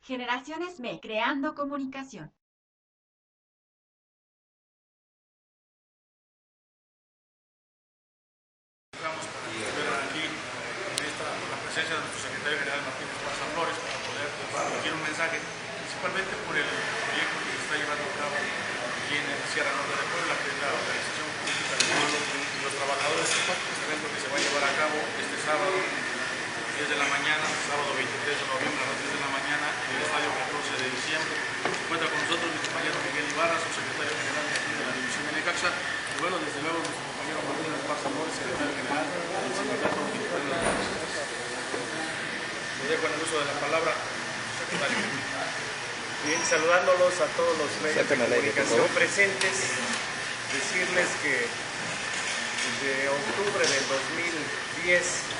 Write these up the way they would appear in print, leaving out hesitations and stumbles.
Generaciones Me, creando comunicación. Estamos para que estuvieran aquí con la presencia de nuestro secretario general Martín Esparza Flores para poder dirigir un mensaje, principalmente por el proyecto que se está llevando a cabo aquí en Sierra Norte de Puebla, que es la organización política de los trabajadores. Este evento que se va a llevar a cabo este sábado, 10 de la mañana, sábado 23 de noviembre a las 10 de la mañana, en el estadio 14 de diciembre. Se encuentra con nosotros mi compañero Miguel Ibarra, subsecretario general de aquí de la División de Necaxa, y bueno, desde luego nuestro compañero Martín Esparza Flores, secretario general del Sindicato Mexicano de la Justicia. Le dejo en el uso de la palabra, secretario. Bien, saludándolos a todos los medios de comunicación presentes, decirles que desde octubre del 2010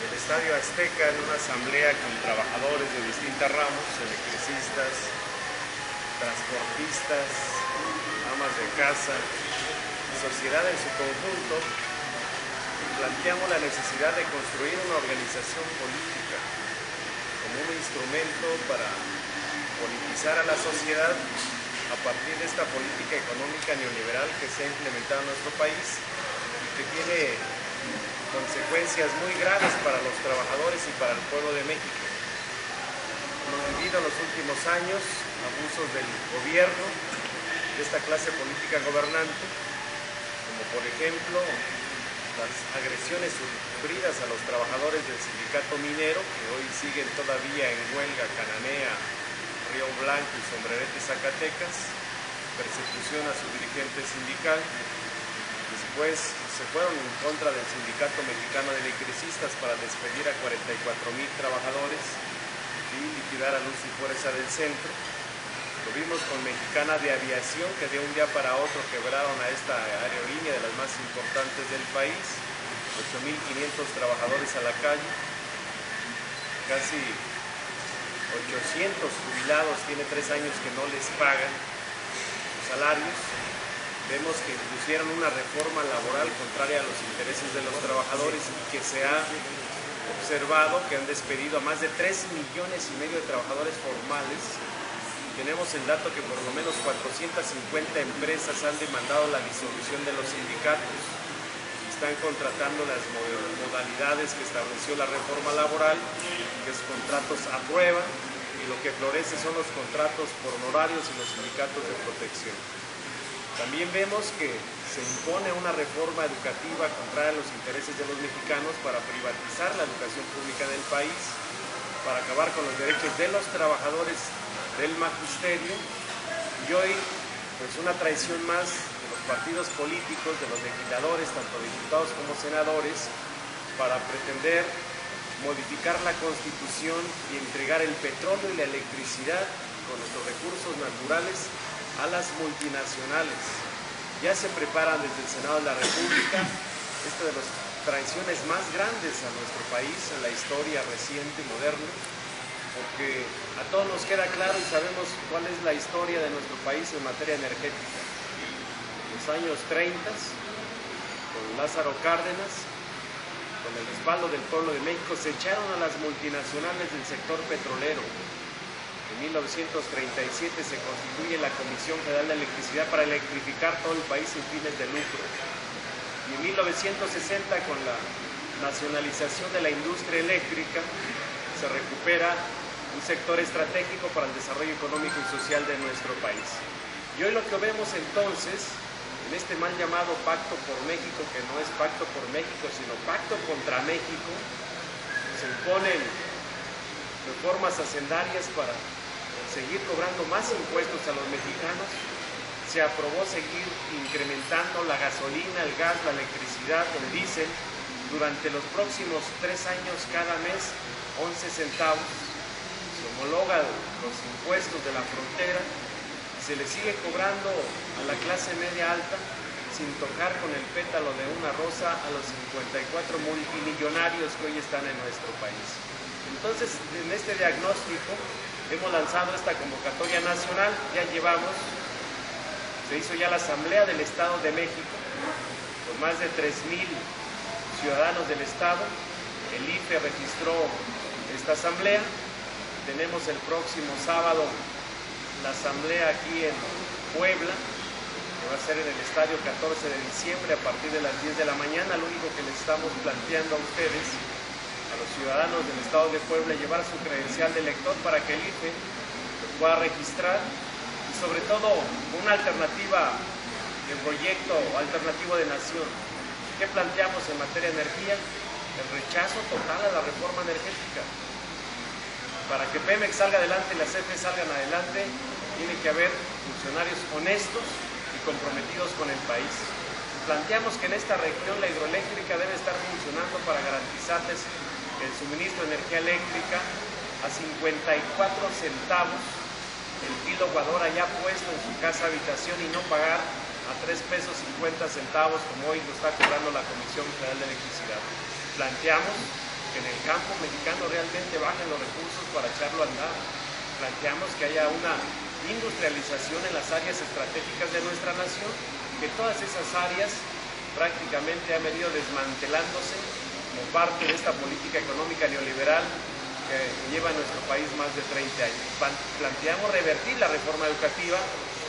en el Estadio Azteca, en una asamblea con trabajadores de distintas ramas, electricistas, transportistas, amas de casa, sociedad en su conjunto, planteamos la necesidad de construir una organización política como un instrumento para politizar a la sociedad a partir de esta política económica neoliberal que se ha implementado en nuestro país y que tiene consecuencias muy graves para los trabajadores y para el pueblo de México. Hemos vivido en los últimos años abusos del gobierno, de esta clase política gobernante, como por ejemplo las agresiones sufridas a los trabajadores del sindicato minero, que hoy siguen todavía en huelga Cananea, Río Blanco y Sombrerete, Zacatecas, persecución a su dirigente sindical. Después se fueron en contra del Sindicato Mexicano de Electricistas para despedir a 44,000 trabajadores y liquidar a luz y fuerza del centro. Lo vimos con Mexicana de Aviación, que de un día para otro quebraron a esta aerolínea de las más importantes del país, 8,500 trabajadores a la calle, casi 800 jubilados, tiene 3 años que no les pagan sus salarios. Vemos que impusieron una reforma laboral contraria a los intereses de los trabajadores y que se ha observado que han despedido a más de 3,5 millones de trabajadores formales. Tenemos el dato que por lo menos 450 empresas han demandado la disolución de los sindicatos. Están contratando las modalidades que estableció la reforma laboral, que es contratos a prueba, y lo que florece son los contratos por honorarios y los sindicatos de protección. También vemos que se impone una reforma educativa contraria a los intereses de los mexicanos para privatizar la educación pública del país, para acabar con los derechos de los trabajadores del magisterio, y hoy pues una traición más de los partidos políticos, de los legisladores, tanto diputados como senadores, para pretender modificar la Constitución y entregar el petróleo y la electricidad con nuestros recursos naturales a las multinacionales. Ya se preparan desde el Senado de la República esta de las traiciones más grandes a nuestro país en la historia reciente y moderna, porque a todos nos queda claro y sabemos cuál es la historia de nuestro país en materia energética. En los años 30, con Lázaro Cárdenas, con el respaldo del pueblo de México, se echaron a las multinacionales del sector petrolero. En 1937 se constituye la Comisión Federal de Electricidad para electrificar todo el país sin fines de lucro. Y en 1960, con la nacionalización de la industria eléctrica, se recupera un sector estratégico para el desarrollo económico y social de nuestro país. Y hoy lo que vemos entonces, en este mal llamado Pacto por México, que no es Pacto por México, sino Pacto contra México, se imponen reformas hacendarias para seguir cobrando más impuestos a los mexicanos. Se aprobó seguir incrementando la gasolina, el gas, la electricidad, el diésel, durante los próximos 3 años cada mes 11 centavos. Se homologan los impuestos de la frontera, se le sigue cobrando a la clase media alta sin tocar con el pétalo de una rosa a los 54 multimillonarios que hoy están en nuestro país. Entonces, en este diagnóstico hemos lanzado esta convocatoria nacional. Ya se hizo ya la Asamblea del Estado de México con más de 3,000 ciudadanos del Estado. El IFE registró esta asamblea. tenemos el próximo sábado la asamblea aquí en Puebla, que va a ser en el estadio 14 de diciembre a partir de las 10 de la mañana. Lo único que les estamos planteando a ustedes, a los ciudadanos del estado de Puebla, llevar su credencial de elector para que el IFE lo pueda registrar y sobre todo una alternativa de proyecto alternativo de nación. ¿Qué planteamos en materia de energía? El rechazo total a la reforma energética. Para que Pemex salga adelante y las CFE salgan adelante, tiene que haber funcionarios honestos y comprometidos con el país. Planteamos que en esta región la hidroeléctrica debe estar funcionando para garantizarles el suministro de energía eléctrica a 54 centavos el kilowatt hora ya puesto en su casa habitación y no pagar a 3 pesos 50 centavos como hoy lo está cobrando la Comisión Federal de Electricidad. Planteamos que en el campo mexicano realmente bajen los recursos para echarlo a andar. Planteamos que haya una industrialización en las áreas estratégicas de nuestra nación, que todas esas áreas prácticamente han venido desmantelándose como parte de esta política económica neoliberal que lleva a nuestro país más de 30 años. Planteamos revertir la reforma educativa,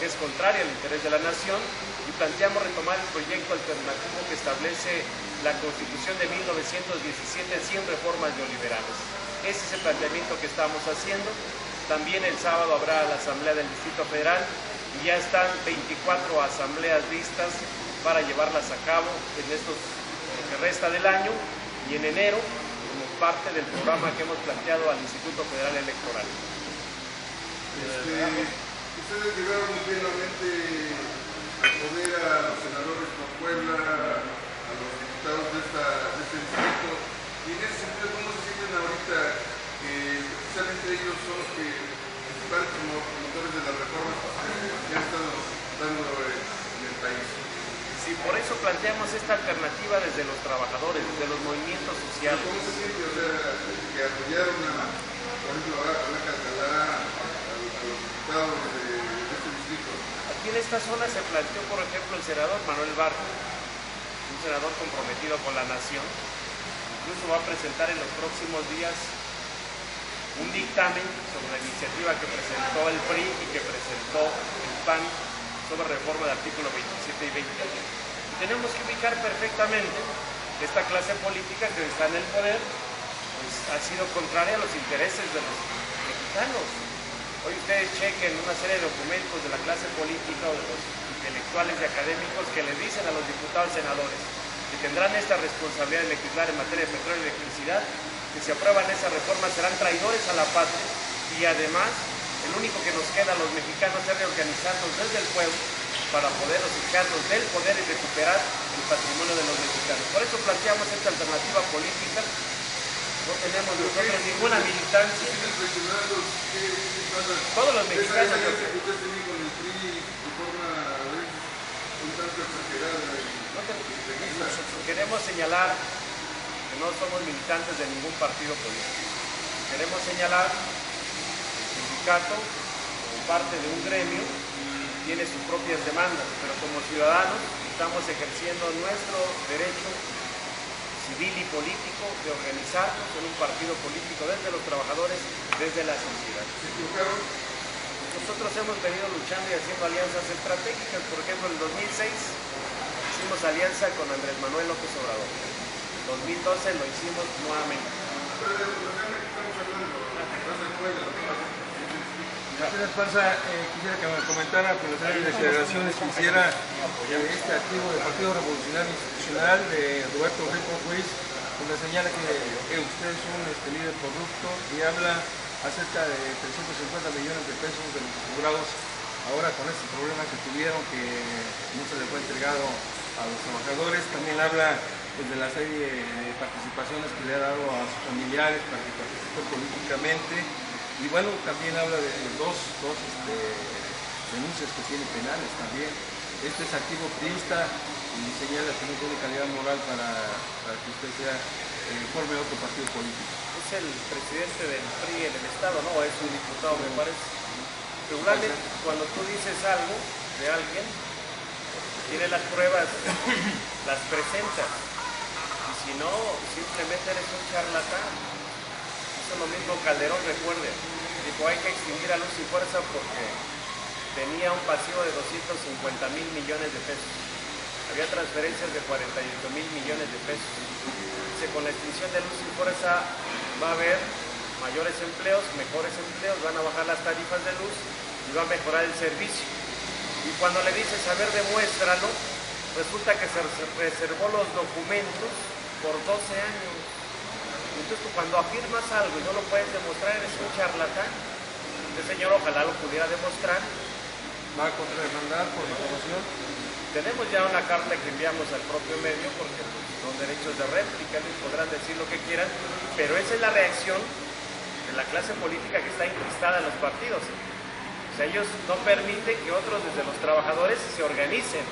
que es contraria al interés de la nación, y planteamos retomar el proyecto alternativo que establece la Constitución de 1917 sin reformas neoliberales. Ese es el planteamiento que estamos haciendo. También el sábado habrá la Asamblea del Distrito Federal y ya están 24 asambleas listas para llevarlas a cabo en lo que resta del año y en enero, como parte del programa que hemos planteado al Instituto Federal Electoral. Ustedes llegaron plenamente al poder a los senadores por Puebla, a los diputados de este distrito, y en ese sentido, ¿cómo se sienten ahorita que precisamente ellos son los principales promotores de las reformas que han estado dando en el país? Sí, por eso planteamos esta alternativa desde los trabajadores, desde los movimientos sociales. ¿Cómo se siente, o sea, que apoyaron por ejemplo, a Blanca Alcalá, a los diputados de este distrito? Aquí en esta zona se planteó, por ejemplo, el senador Manuel Barco, un senador comprometido con la nación. Incluso va a presentar en los próximos días un dictamen sobre la iniciativa que presentó el PRI y que presentó el PAN sobre reforma del artículo 27 y 28. Y tenemos que ubicar perfectamente que esta clase política que está en el poder pues, ha sido contraria a los intereses de los mexicanos. Hoy ustedes chequen una serie de documentos de la clase política o de los intelectuales y académicos que les dicen a los diputados y senadores que tendrán esta responsabilidad de legislar en materia de petróleo y electricidad, que si aprueban esa reforma serán traidores a la patria y además el único que nos queda a los mexicanos es reorganizarnos desde el pueblo para poder sacarnos del poder y recuperar el patrimonio de los mexicanos. Por eso planteamos esta alternativa política. No tenemos nosotros ninguna militancia. Todos los mexicanos. Queremos señalar que no somos militantes de ningún partido político. Queremos señalar que el sindicato, como parte de un gremio, tiene sus propias demandas, pero como ciudadanos estamos ejerciendo nuestro derecho civil y político de organizarnos en un partido político desde los trabajadores, desde la sociedad. Nosotros hemos venido luchando y haciendo alianzas estratégicas. Por ejemplo, en 2006 hicimos alianza con Andrés Manuel López Obrador. En 2012 lo hicimos nuevamente. Señor Esparza, quisiera que me comentara por las áreas de declaraciones que hiciera este activo del Partido Revolucionario Institucional de Roberto Rico Ruiz, donde señala que usted es un líder corrupto y habla acerca de 350 millones de pesos de los asegurados ahora con este problema que tuvieron, que no se le fue entregado a los trabajadores. También habla pues, de la serie de participaciones que le ha dado a sus familiares para que participen políticamente. Y bueno, también habla de dos denuncias que tiene penales también. Este es activo priista y señala que no tiene calidad moral para que usted forme otro partido político. Es el presidente del PRI en el Estado, ¿no? Es un diputado, me parece. Regularmente, cuando tú dices algo de alguien, tiene las pruebas, las presentas. Y si no, simplemente eres un charlatán. Eso es lo mismo Calderón, recuerde. dijo hay que extinguir a Luz y Fuerza porque tenía un pasivo de 250,000 millones de pesos. Había transferencias de 48,000 millones de pesos. Dice, con la extinción de Luz y Fuerza va a haber mayores empleos, mejores empleos, van a bajar las tarifas de luz y va a mejorar el servicio. Y cuando le dices, a ver, demuéstralo, resulta que se reservó los documentos por 12 años. Entonces, cuando afirmas algo y no lo puedes demostrar, eres un charlatán. Este señor ojalá lo pudiera demostrar. ¿Va a contrademandar por difamación? Tenemos ya una carta que enviamos al propio medio porque pues, son derechos de réplica, les podrán decir lo que quieran, pero esa es la reacción de la clase política que está incrustada en los partidos. O sea, ellos no permiten que otros desde los trabajadores se organicen.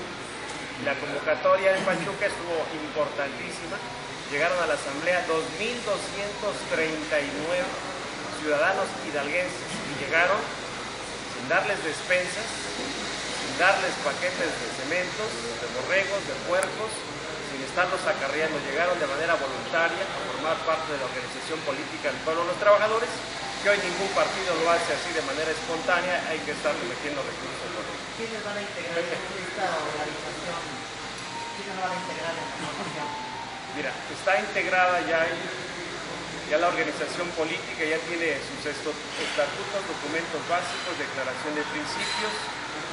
La convocatoria en Pachuca estuvo importantísima. Llegaron a la asamblea 2,239 ciudadanos hidalguenses y llegaron sin darles despensas, sin darles paquetes de cementos, de borregos, de puercos, sin estarlos acarreando. Llegaron de manera voluntaria a formar parte de la organización política del pueblo de los trabajadores, que hoy ningún partido lo hace así de manera espontánea, hay que estar metiendo recursos. ¿Quiénes van a integrar esta organización? ¿Quiénes van a integrar esta organización? Mira, está integrada ya la organización política, ya tiene sus estatutos, documentos básicos, declaración de principios,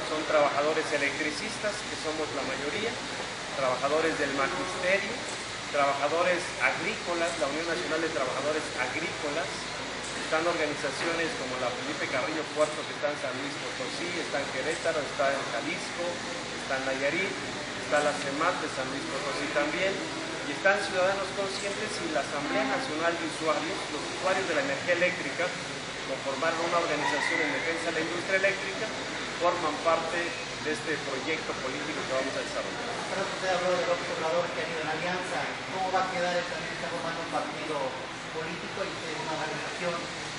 son trabajadores electricistas, que somos la mayoría, trabajadores del magisterio, trabajadores agrícolas, la Unión Nacional de Trabajadores Agrícolas, están organizaciones como la Felipe Carrillo Puerto, que está en San Luis Potosí, está en Querétaro, está en Jalisco, está en Nayarit, está la CEMAT de San Luis Potosí también, y están Ciudadanos Conscientes y la Asamblea Nacional de Usuarios, los usuarios de la energía eléctrica, conformaron una organización en defensa de la industria eléctrica, forman parte de este proyecto político que vamos a desarrollar. Pero usted habló de López Obrador que ha ido en alianza. ¿Cómo va a quedar? También está formando un partido político y una organización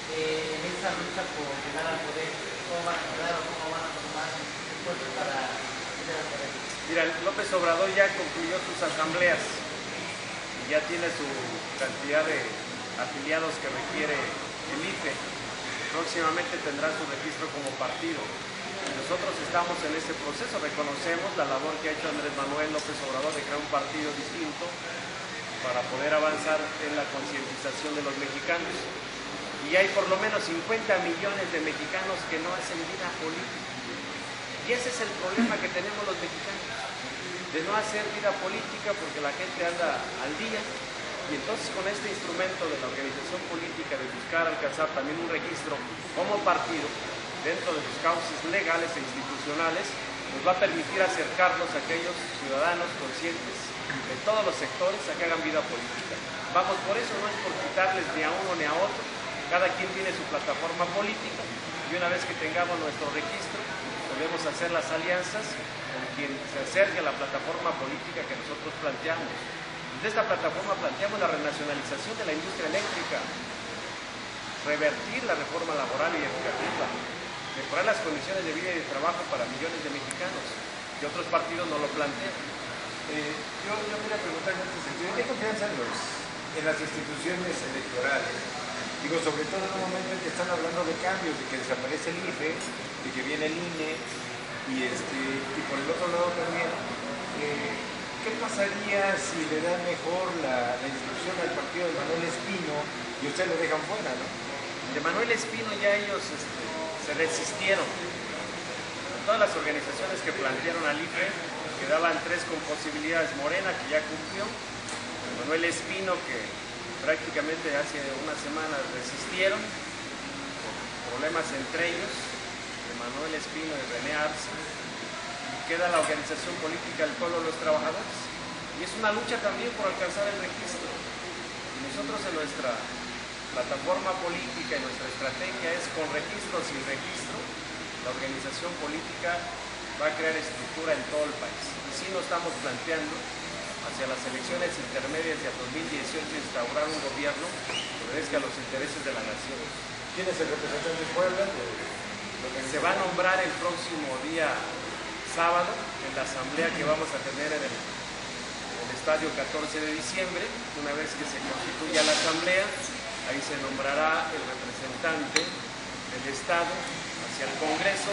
en esa lucha por llegar al poder. ¿Cómo van a quedar o cómo van a tomar esfuerzos para llegar al poder? Mira, López Obrador ya concluyó sus asambleas y ya tiene su cantidad de afiliados que requiere el IFE. Próximamente tendrá su registro como partido. Nosotros estamos en este proceso, reconocemos la labor que ha hecho Andrés Manuel López Obrador de crear un partido distinto para poder avanzar en la concientización de los mexicanos. Y hay por lo menos 50 millones de mexicanos que no hacen vida política. Y ese es el problema que tenemos los mexicanos, de no hacer vida política porque la gente anda al día. Y entonces con este instrumento de la organización política de buscar alcanzar también un registro como partido dentro de sus cauces legales e institucionales, nos va a permitir acercarnos a aquellos ciudadanos conscientes de todos los sectores a que hagan vida política. Vamos por eso, no es por quitarles ni a uno ni a otro, cada quien tiene su plataforma política y una vez que tengamos nuestro registro, podemos hacer las alianzas con quien se acerque a la plataforma política que nosotros planteamos. Desde esta plataforma planteamos la renacionalización de la industria eléctrica, revertir la reforma laboral y educativa, mejorar las condiciones de vida y de trabajo para millones de mexicanos, y otros partidos no lo plantean. Yo quería preguntar en este sentido, ¿hay confianza en las instituciones electorales? Digo, sobre todo en un momento en que están hablando de cambios, de que desaparece el IFE, de que viene el INE, y por el otro lado también, ¿qué pasaría si le dan mejor la instrucción al partido de Manuel Espino y ustedes lo dejan fuera, ¿no? De Manuel Espino ya ellos se resistieron. Todas las organizaciones que plantearon al IFE quedaban tres con posibilidades: Morena, que ya cumplió, Manuel Espino, que prácticamente hace unas semanas resistieron por problemas entre ellos, de Manuel Espino y René Arce, y queda la organización política del pueblo de los trabajadores. Y es una lucha también por alcanzar el registro. Y nosotros en nuestra plataforma política y nuestra estrategia es con registro o sin registro, la organización política va a crear estructura en todo el país. Y sí nos estamos planteando hacia las elecciones intermedias de 2018 instaurar un gobierno que obedezca a los intereses de la nación. ¿Quién es el representante de Puebla? Se va a nombrar el próximo día sábado en la asamblea que vamos a tener en el estadio 14 de diciembre. Una vez que se constituya la asamblea, ahí se nombrará el representante del Estado, hacia el Congreso,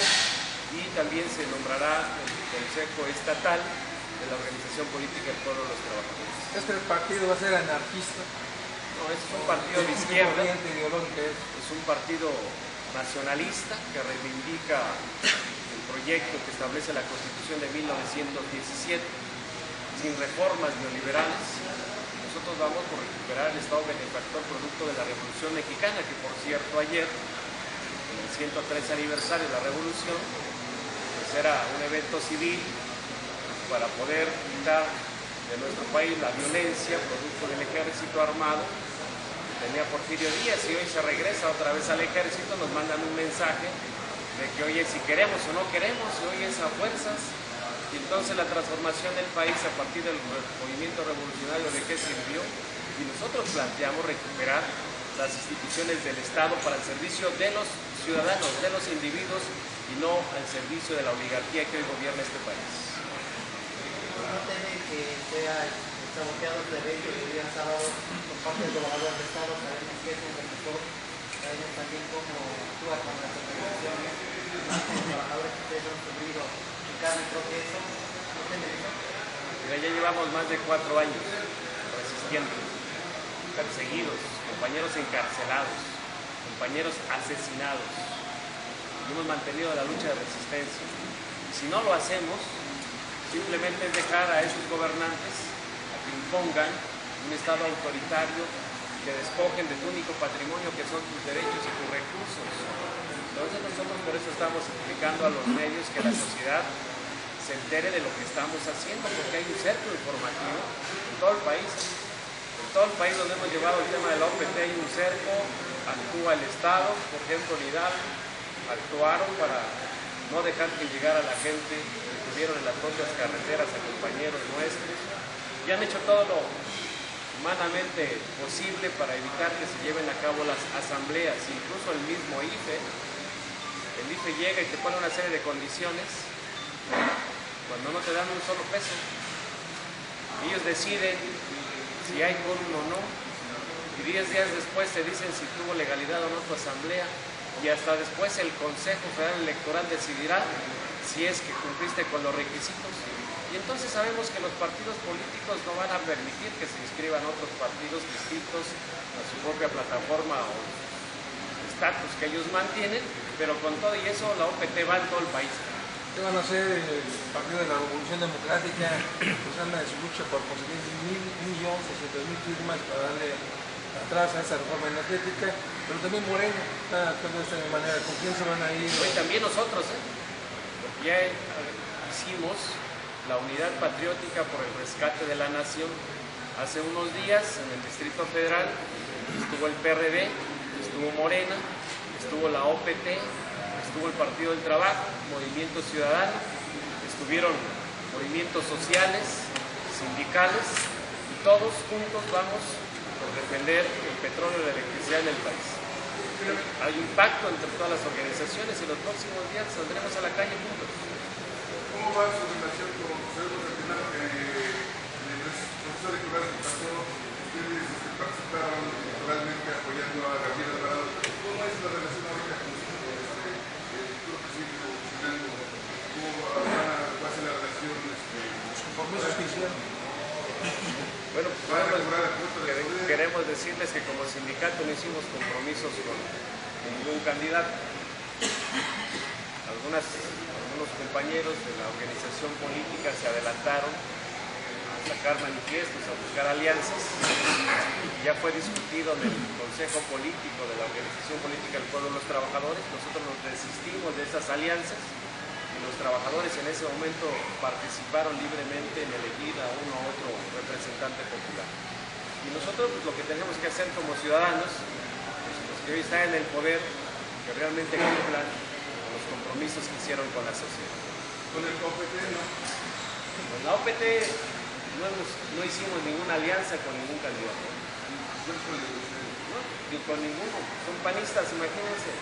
y también se nombrará el Consejo Estatal de la Organización Política del Pueblo de los Trabajadores. ¿Este partido va a ser anarquista? No, es un partido de izquierda, corriente ideológica es un partido nacionalista que reivindica el proyecto que establece la Constitución de 1917, sin reformas neoliberales. Nosotros vamos por recuperar el Estado benefactor producto de la Revolución Mexicana, que por cierto ayer, en el 103 aniversario de la Revolución, pues era un evento civil para poder quitar de nuestro país la violencia producto del ejército armado que tenía Porfirio Díaz, y hoy se regresa otra vez al ejército. Nos mandan un mensaje de que hoy es si queremos o no queremos, y hoy es a fuerzas. Y entonces la transformación del país a partir del movimiento revolucionario, ¿de qué sirvió? Y nosotros planteamos recuperar las instituciones del Estado para el servicio de los ciudadanos, de los individuos, y no al servicio de la oligarquía que hoy gobierna este país. ¿No teme que sea saboteado el evento del día sábado por parte del gobernador del Estado? Sabemos que es un rector, sabemos también cómo actúa con las organizaciones, los trabajadores que ustedes han sufrido en carne propia. ¿Eso no teme eso? Mira, ya llevamos más de 4 años resistiendo, perseguidos, compañeros encarcelados, compañeros asesinados, y hemos mantenido la lucha de resistencia. Y si no lo hacemos, simplemente es dejar a esos gobernantes a que impongan un Estado autoritario, que despojen de tu único patrimonio que son tus derechos y tus recursos. Entonces nosotros por eso estamos explicando a los medios que la sociedad se entere de lo que estamos haciendo, porque hay un cerco informativo en todo el país. En todo el país donde hemos llevado el tema de la OPT hay un cerco, actúa el Estado. Por ejemplo, en Hidalgo actuaron para no dejar que llegara la gente, detuvieron en las propias carreteras a compañeros nuestros, y han hecho todo lo humanamente posible para evitar que se lleven a cabo las asambleas. Incluso el mismo IFE, el IFE llega y te pone una serie de condiciones cuando no te dan un solo peso. Ellos deciden si hay quórum o no, y 10 días después te dicen si tuvo legalidad o no tu asamblea, y hasta después el Consejo Federal Electoral decidirá si es que cumpliste con los requisitos. Y entonces sabemos que los partidos políticos no van a permitir que se inscriban otros partidos distintos a su propia plataforma o estatus que ellos mantienen, pero con todo y eso la OPT va en todo el país. ¿Qué van a hacer el Partido de la Revolución Democrática? Pues anda en su lucha por conseguir 1.600.000 firmas para darle atrás a esa reforma energética, pero también Moreno está actuando de esta manera. ¿Con quién se van a ir? Y también nosotros, porque ya hicimos la Unidad Patriótica por el Rescate de la Nación. Hace unos días en el Distrito Federal estuvo el PRD, estuvo Morena, estuvo la OPT, estuvo el Partido del Trabajo, Movimiento Ciudadano, estuvieron movimientos sociales, sindicales, y todos juntos vamos por defender el petróleo y la electricidad en el país. Hay un pacto entre todas las organizaciones y los próximos días saldremos a la calle juntos. ¿Cómo va su relación con José Martínez, en el proceso electoral que pasó? Ustedes participaron electoralmente apoyando a Gabriel Alvarado. ¿Cómo es la relación ahorita con el futuro presidente constitucional? ¿Cómo va a ser la relación? Los compromisos que hicieron. Bueno, queremos decirles que como sindicato no hicimos compromisos con ningún candidato. Algunos compañeros de la organización política se adelantaron a sacar manifiestos, a buscar alianzas. Ya fue discutido en el Consejo Político de la Organización Política del Pueblo de los Trabajadores. Nosotros nos desistimos de esas alianzas y los trabajadores en ese momento participaron libremente en elegir a uno u otro representante popular. Y nosotros lo que tenemos que hacer como ciudadanos, los que hoy están en el poder, que realmente cumplan los compromisos que hicieron con la sociedad. ¿Con el OPT no? Con la OPT no hicimos ninguna alianza con ningún candidato. No, ni con ninguno. Son panistas, imagínense.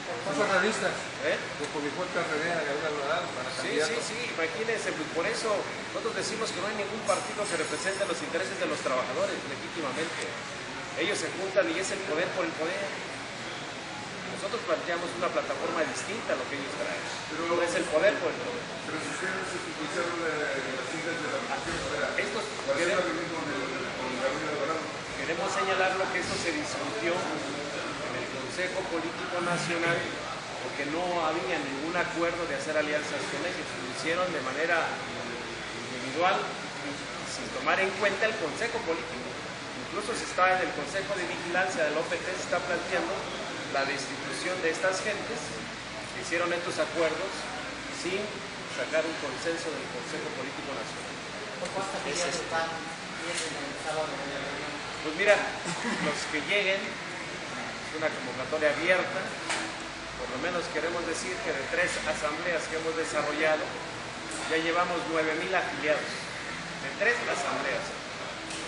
Son socialistas. ¿Eh? De Polifuel Carrera, Gabriel Alvarado, para candidato. Sí, imagínense. Por eso nosotros decimos que no hay ningún partido que represente los intereses de los trabajadores legítimamente. Ellos se juntan y es el poder por el poder. Nosotros planteamos una plataforma distinta a lo que ellos traen. Pero es el poder por el poder. Pero si ustedes utilizaron las siglas de la Comisión Federal, queremos señalar lo que esto se discutió en el Consejo Político Nacional, porque no había ningún acuerdo de hacer alianzas con ellos. Lo hicieron de manera individual, sin tomar en cuenta el Consejo Político. Incluso se está en el Consejo de Vigilancia del OPT, se está planteando la destitución de estas gentes que hicieron estos acuerdos sin sacar un consenso del Consejo Político Nacional. ¿Por cuántas medidas están viendo el sábado de la reunión? Pues mira, los que lleguen, es una convocatoria abierta, por lo menos queremos decir que de 3 asambleas que hemos desarrollado, ya llevamos 9,000 afiliados, de 3 asambleas.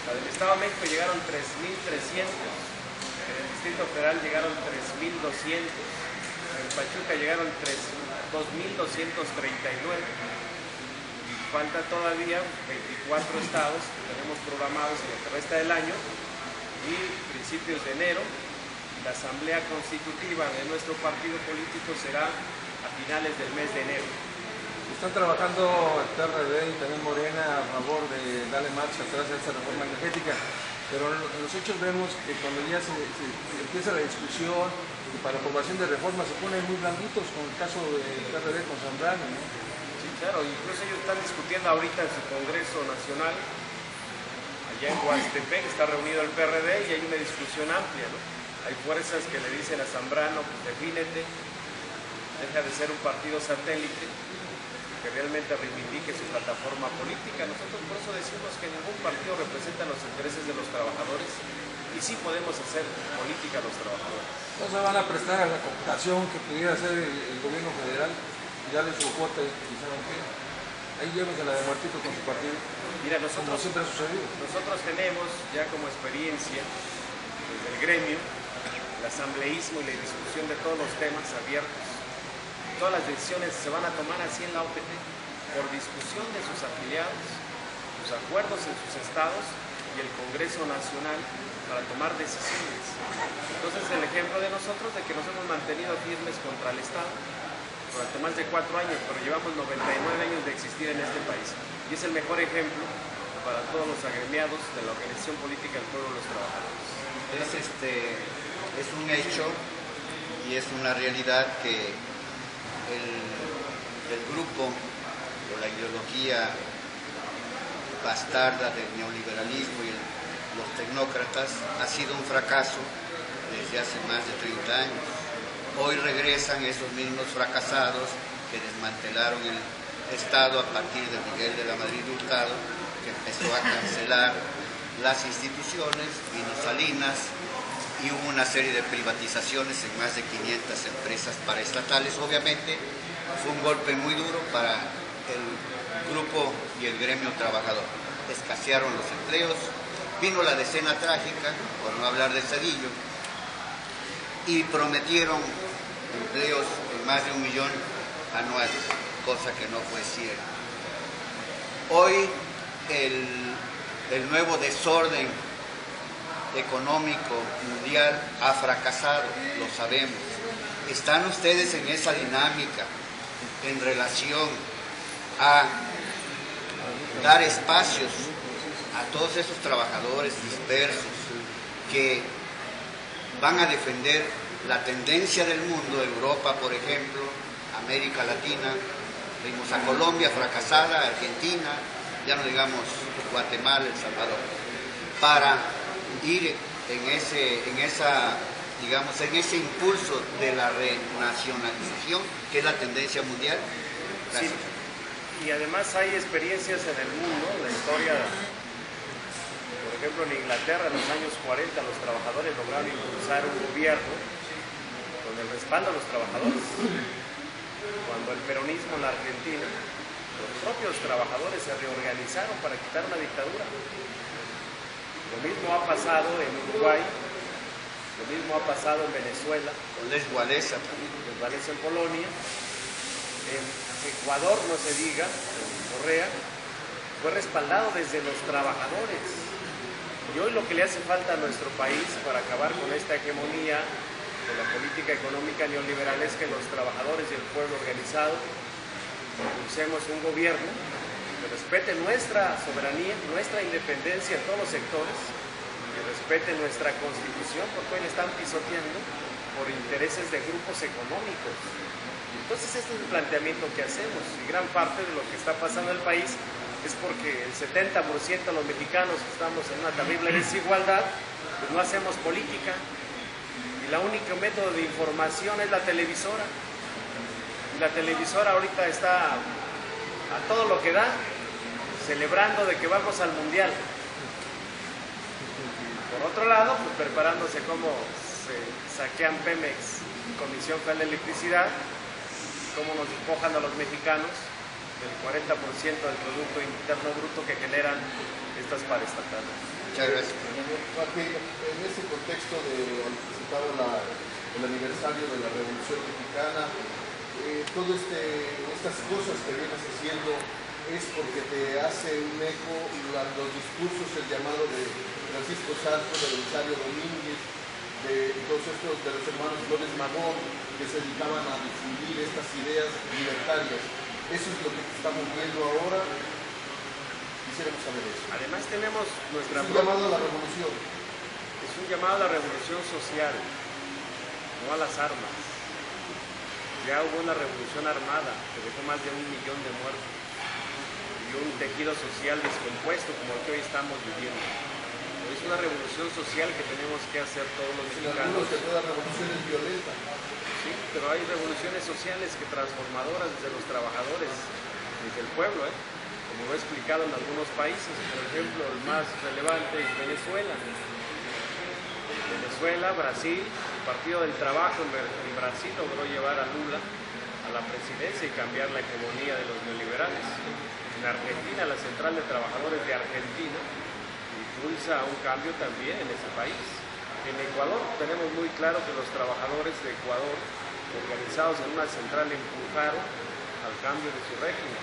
La del Estado de México llegaron 3,300, en el Distrito Federal llegaron 3,200, en Pachuca llegaron 2,239. Falta todavía 24 estados que tenemos programados en lo que resta del año y principios de enero. La asamblea constitutiva de nuestro partido político será a finales del mes de enero. Están trabajando el PRD y también Morena a favor de darle marcha atrás a esta reforma energética, pero en los hechos vemos que cuando ya se empieza la discusión y para la aprobación de reformas se ponen muy blanditos, con el caso del PRD con Zambrano, ¿no? Sí, claro, incluso ellos están discutiendo ahorita en su Congreso Nacional, allá en Huastepec está reunido el PRD y hay una discusión amplia, ¿no? Hay fuerzas que le dicen a Zambrano, pues defínete, deja de ser un partido satélite, que realmente reivindique su plataforma política. Nosotros por eso decimos que ningún partido representa los intereses de los trabajadores y sí podemos hacer política a los trabajadores. No se van a prestar a la cooptación que pudiera hacer el gobierno federal, ya les su cuota y saben qué. Ahí llévensela de muertito con su partido. Mira, nosotros, como siempre ha sucedido. Nosotros tenemos ya como experiencia desde el gremio el asambleísmo y la discusión de todos los temas abiertos. Todas las decisiones se van a tomar así en la OPT, por discusión de sus afiliados, sus acuerdos en sus estados y el Congreso Nacional para tomar decisiones. Entonces el ejemplo de nosotros de que nos hemos mantenido firmes contra el Estado durante más de 4 años, pero llevamos 99 años de existir en este país. Y es el mejor ejemplo para todos los agremiados de la Organización Política del Pueblo de los Trabajadores. Es un hecho y es una realidad que el grupo o la ideología bastarda del neoliberalismo y los tecnócratas ha sido un fracaso desde hace más de 30 años. Hoy regresan esos mismos fracasados que desmantelaron el Estado a partir de Miguel de la Madrid Hurtado, que empezó a cancelar las instituciones, vino Salinas, y hubo una serie de privatizaciones en más de 500 empresas paraestatales. Obviamente fue un golpe muy duro para el grupo y el gremio trabajador. Escasearon los empleos, vino la decena trágica, por no hablar de Zedillo, y prometieron empleos en más de 1 millón anuales, cosa que no fue cierto. Hoy el nuevo desorden económico mundial ha fracasado, lo sabemos. ¿Están ustedes en esa dinámica en relación a dar espacios a todos esos trabajadores dispersos que van a defender la tendencia del mundo, Europa, por ejemplo, América Latina, vimos a Colombia fracasada, Argentina, ya no digamos Guatemala, El Salvador, para ir en ese impulso de la renacionalización, que es la tendencia mundial? Gracias. Sí. Y además hay experiencias en el mundo, en la historia, por ejemplo en Inglaterra en los años 40 los trabajadores lograron impulsar un gobierno con el respaldo de los trabajadores. Cuando el peronismo en la Argentina, los propios trabajadores se reorganizaron para quitar una dictadura. Lo mismo ha pasado en Uruguay, lo mismo ha pasado en Venezuela, con Les Wałęsa también, en Polonia, en Ecuador no se diga, en Correa, fue respaldado desde los trabajadores. Y hoy lo que le hace falta a nuestro país para acabar con esta hegemonía con la política económica neoliberal es que los trabajadores y el pueblo organizado impulsemos un gobierno que respete nuestra soberanía, nuestra independencia en todos los sectores, que respete nuestra constitución, porque hoy le están pisoteando por intereses de grupos económicos. Entonces este es el planteamiento que hacemos, y gran parte de lo que está pasando en el país es porque el 70% de los mexicanos que estamos en una terrible desigualdad, pues no hacemos política, y el único método de información es la televisora. Y la televisora ahorita está a todo lo que da, celebrando de que vamos al mundial. Por otro lado, pues preparándose cómo se saquean Pemex, Comisión Federal de Electricidad, cómo nos despojan a los mexicanos del 40% del Producto Interno Bruto que generan estas paraestatales. Muchas gracias. En ese contexto de anticipado el aniversario de la Revolución Mexicana, todas estas cosas que vienes haciendo es porque te hace un eco los discursos, el llamado de Francisco Santos, de Belisario Domínguez, de todos estos, de los hermanos Flores Magón, que se dedicaban a difundir estas ideas libertarias. Eso es lo que estamos viendo ahora. Quisiéramos saber eso. Además tenemos nuestra... Es un llamado a la revolución. Es un llamado a la revolución social, no a las armas. Ya hubo una revolución armada que dejó más de 1 millón de muertos y un tejido social descompuesto como el que hoy estamos viviendo. Es una revolución social que tenemos que hacer todos los mexicanos. Algunos que toda revolución es violenta. Sí, pero hay revoluciones sociales que transformadoras desde los trabajadores, desde el pueblo, como lo he explicado en algunos países. Por ejemplo, el más relevante es Venezuela. Venezuela, Brasil, el Partido del Trabajo en Brasil logró llevar a Lula a la presidencia y cambiar la hegemonía de los neoliberales. En Argentina, la Central de Trabajadores de Argentina impulsa un cambio también en ese país. En Ecuador tenemos muy claro que los trabajadores de Ecuador, organizados en una central, empujaron al cambio de su régimen.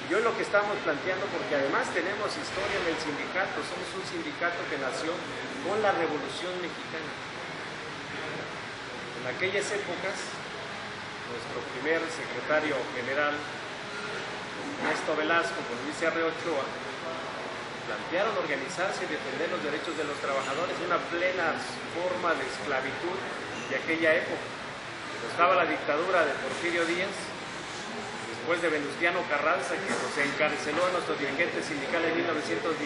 Y hoy lo que estamos planteando, porque además tenemos historia en el sindicato, somos un sindicato que nació con la Revolución Mexicana. En aquellas épocas, nuestro primer secretario general, Ernesto Velasco, con Luis R. Ochoa, plantearon organizarse y defender los derechos de los trabajadores, una plena forma de esclavitud de aquella época. Estaba la dictadura de Porfirio Díaz, después de Venustiano Carranza, que nos encarceló a nuestros dirigentes sindicales en 1916,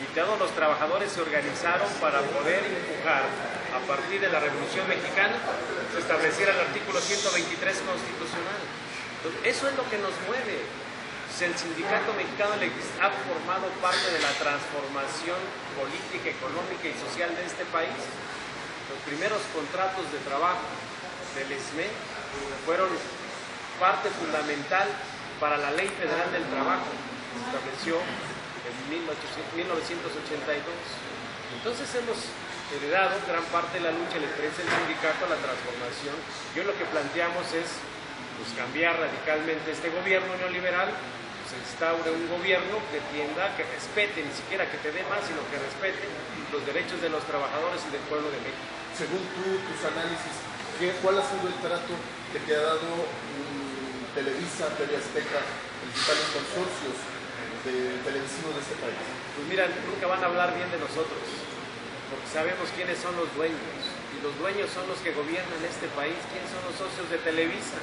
y todos los trabajadores se organizaron para poder empujar, a partir de la Revolución Mexicana, se estableciera el artículo 123 constitucional. Entonces, eso es lo que nos mueve. El sindicato mexicano ha formado parte de la transformación política, económica y social de este país. Los primeros contratos de trabajo del ESME fueron parte fundamental para la Ley Federal del Trabajo, que se estableció en 1982. Entonces hemos heredado gran parte de la lucha, la experiencia del sindicato, la transformación. Y hoy lo que planteamos es cambiar radicalmente este gobierno neoliberal, se instaure un gobierno que tienda, que respete, ni siquiera que te dé más, sino que respete los derechos de los trabajadores y del pueblo de México. Según tus análisis, ¿cuál ha sido el trato que te ha dado Televisa, TV Azteca, principales consorcios televisivos de este país? Pues mira, nunca van a hablar bien de nosotros, porque sabemos quiénes son los dueños, y los dueños son los que gobiernan este país. ¿Quiénes son los socios de Televisa?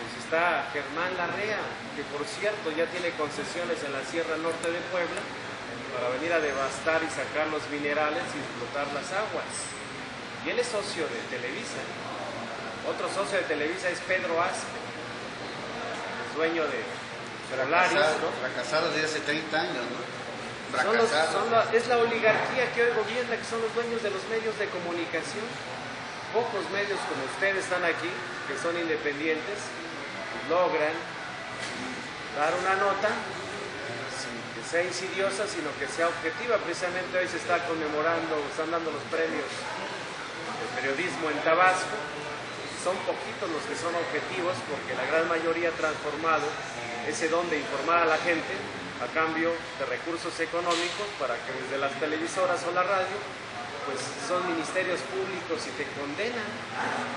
Pues está Germán Larrea, que por cierto ya tiene concesiones en la Sierra Norte de Puebla para venir a devastar y sacar los minerales y explotar las aguas. Y él es socio de Televisa. Otro socio de Televisa es Pedro Aspe, es dueño de Solaris, ¿no? Fracasado desde hace 30 años, ¿no? Es la oligarquía que hoy gobierna, que son los dueños de los medios de comunicación. Pocos medios como ustedes están aquí, que son independientes, logran dar una nota sin que sea insidiosa, sino que sea objetiva. Precisamente hoy se está conmemorando, están dando los premios de periodismo en Tabasco. Son poquitos los que son objetivos, porque la gran mayoría ha transformado ese don de informar a la gente a cambio de recursos económicos para que desde las televisoras o la radio pues son ministerios públicos y te condenan.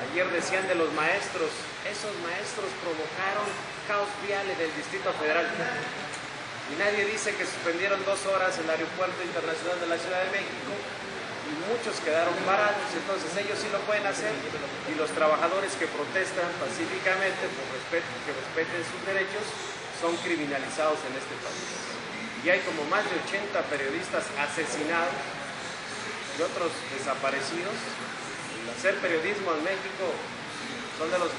Ayer decían de los maestros, esos maestros provocaron caos vial en el Distrito Federal. Y nadie dice que suspendieron 2 horas el Aeropuerto Internacional de la Ciudad de México y muchos quedaron parados. Entonces ellos sí lo pueden hacer y los trabajadores que protestan pacíficamente que respeten sus derechos son criminalizados en este país. Y hay como más de 80 periodistas asesinados y otros desaparecidos. El hacer periodismo en México son de los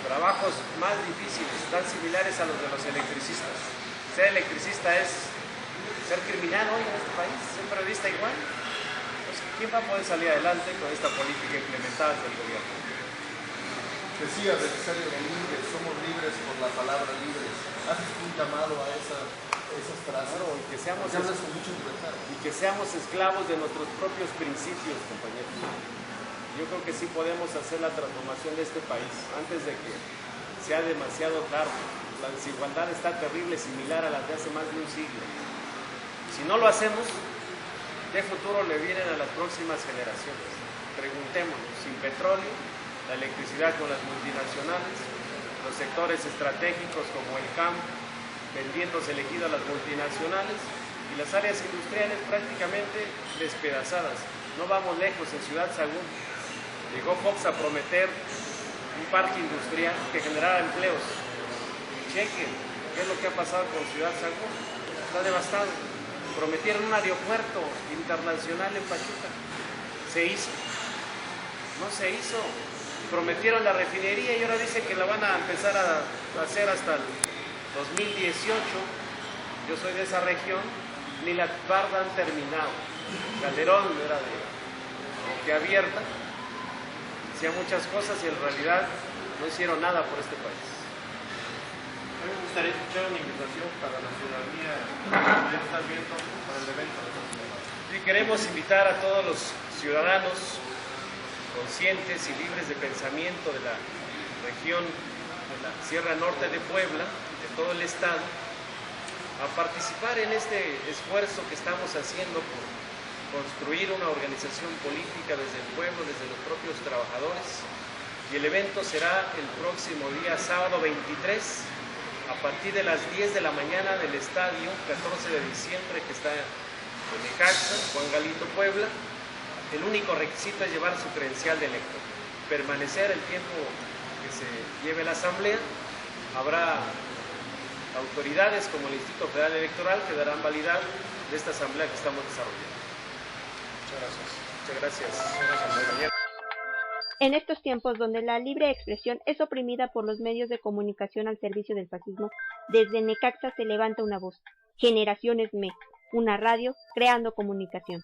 trabajos más difíciles, tan similares a los de los electricistas. Ser electricista es ser criminal hoy en este país, ser periodista igual. Entonces, ¿quién va a poder salir adelante con esta política implementada desde el gobierno? Decía Belisario Domínguez, somos libres por la palabra libres. ¿Haces un llamado a esas frases? Claro, y que seamos con mucha libertad. Y que seamos esclavos de nuestros propios principios, compañeros. Yo creo que sí podemos hacer la transformación de este país antes de que sea demasiado tarde. La desigualdad está terrible, similar a la de hace más de un siglo. Si no lo hacemos, ¿qué futuro le vienen a las próximas generaciones? Preguntémonos, sin petróleo, la electricidad con las multinacionales, los sectores estratégicos como el campo, vendiéndose elegido a las multinacionales y las áreas industriales prácticamente despedazadas. No vamos lejos, en Ciudad Sagún llegó Fox a prometer un parque industrial que generara empleos. Chequen qué es lo que ha pasado con Ciudad Sagún, está devastado. Prometieron un aeropuerto internacional en Pachuca, se hizo, no se hizo. Prometieron la refinería y ahora dicen que la van a empezar a hacer hasta el 2018. Yo soy de esa región, ni la barda han terminado. Calderón era de abierta, hacía muchas cosas y en realidad no hicieron nada por este país. A mí me gustaría escuchar una invitación para la ciudadanía que está viendo para el evento. Y queremos invitar a todos los ciudadanos conscientes y libres de pensamiento de la región de la Sierra Norte de Puebla, de todo el estado, a participar en este esfuerzo que estamos haciendo por construir una organización política desde el pueblo, desde los propios trabajadores. Y el evento será el próximo día, sábado 23, a partir de las 10 de la mañana del estadio 14 de diciembre que está en Necaxa, Juan Galito, Puebla. El único requisito es llevar su credencial de elector, permanecer el tiempo que se lleve la asamblea. Habrá autoridades como el Instituto Federal Electoral que darán validad de esta asamblea que estamos desarrollando. Muchas gracias. Muchas gracias. En estos tiempos donde la libre expresión es oprimida por los medios de comunicación al servicio del fascismo, desde Necaxa se levanta una voz. Generaciones Me, una radio creando comunicación.